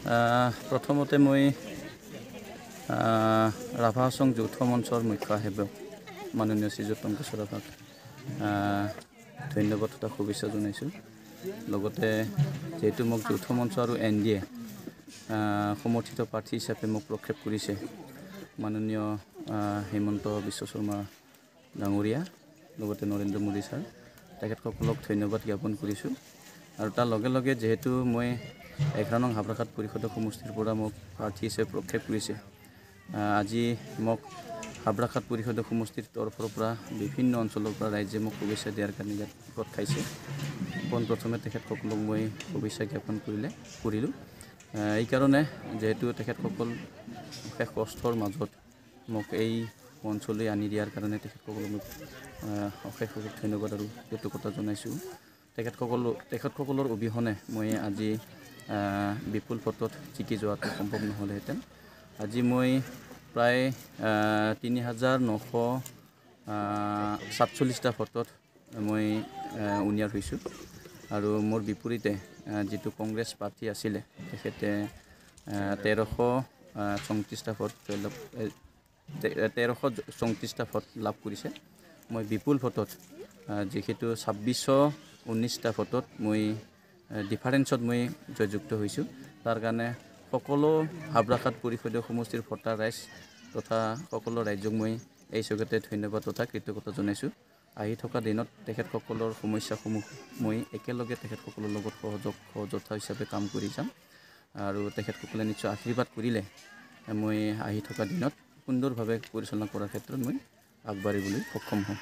প্ৰথমতে মই ৰাভা হাছং যৌথ মঞ্চৰ মুখ্য সেৱক মাননীয় শ্ৰীযুত পংকজ ৰাভাক ধন্যবাদ তথা শুভেচ্ছা জনাইছোঁ। লগতে যেহেতু মোক যৌথ মঞ্চ আৰু NDA সমৰ্থিত প্ৰাৰ্থী হিচাপে মোক প্ৰক্ষেপ কৰিছে মাননীয় হিমন্ত বিশ্ব শৰ্মা ডাঙৰীয়া, লগতে নৰেন্দ্ৰ মোদী ছাৰ, তেখেতসকলক ধন্যবাদ জ্ঞাপন কৰিছোঁ। আৰু তাৰ লগে লগে যেহেতু মই 11 নং হাবৰাঘাট পৰিষদৰ সমষ্টিৰ পৰা মোক প্ৰাৰ্থী হিচাপে প্ৰক্ষেপ কৰিছে, আজি মোক হাবৰাঘাট পৰিষদৰ সমষ্টিৰ তৰফৰ পৰা বিভিন্ন অঞ্চলৰ পৰা ৰাইজে মোক শুভেচ্ছা দিয়াৰ কাৰণে ইয়াত গোট খাইছে। পোনপ্ৰথমে তেখেতসকলক মই শুভেচ্ছা জ্ঞাপন কৰিলোঁ। এইকাৰণে যেহেতু তেখেতসকল অশেষ কষ্টৰ মাজত মোক এই মঞ্চলৈ আনি দিয়াৰ কাৰণে তেখেতসকলক মই অশেষ ধন্যবাদ আৰু কৃতজ্ঞতা জনাইছোঁ। তেখেতসকলৰ অবিহনে মই আজি বিপুল ভোটত জিকি যোৱাটো সম্ভৱ নহ'লহেঁতেন। আজি মই প্ৰায় ৩,৯47টা ভোটত মই উইনাৰ হৈছোঁ। আৰু মোৰ বিপৰীতে যিটো কংগ্ৰেছ প্ৰাৰ্থী আছিলে তেখেতে 1334টা ভোট লাভ কৰিছে। মই বিপুল ভোটত যিহেতু 2619টা ভোটত মই ডিফাৰেঞ্চত মই জয়যুক্ত হৈছোঁ। তাৰ কাৰণে সকলো হাবৰাঘাট পৰিষদীয় সমষ্টিৰ ভোটাৰ ৰাইজ তথা সকলো ৰাইজক মই এই জগতে ধন্যবাদ তথা কৃতজ্ঞতা জনাইছোঁ। আহি থকা দিনত তেখেতসকলৰ সমস্যাসমূহ মই একেলগে তেখেতসকলৰ লগত সহযোদ্ধা হিচাপে কাম কৰি যাম। আৰু তেখেতসকলে নিশ্চয় আশীৰ্বাদ কৰিলে মই আহি থকা দিনত সুন্দৰভাৱে পৰিচালনা কৰাৰ ক্ষেত্ৰত মই আগবাঢ়িবলৈ সক্ষম হ'ম।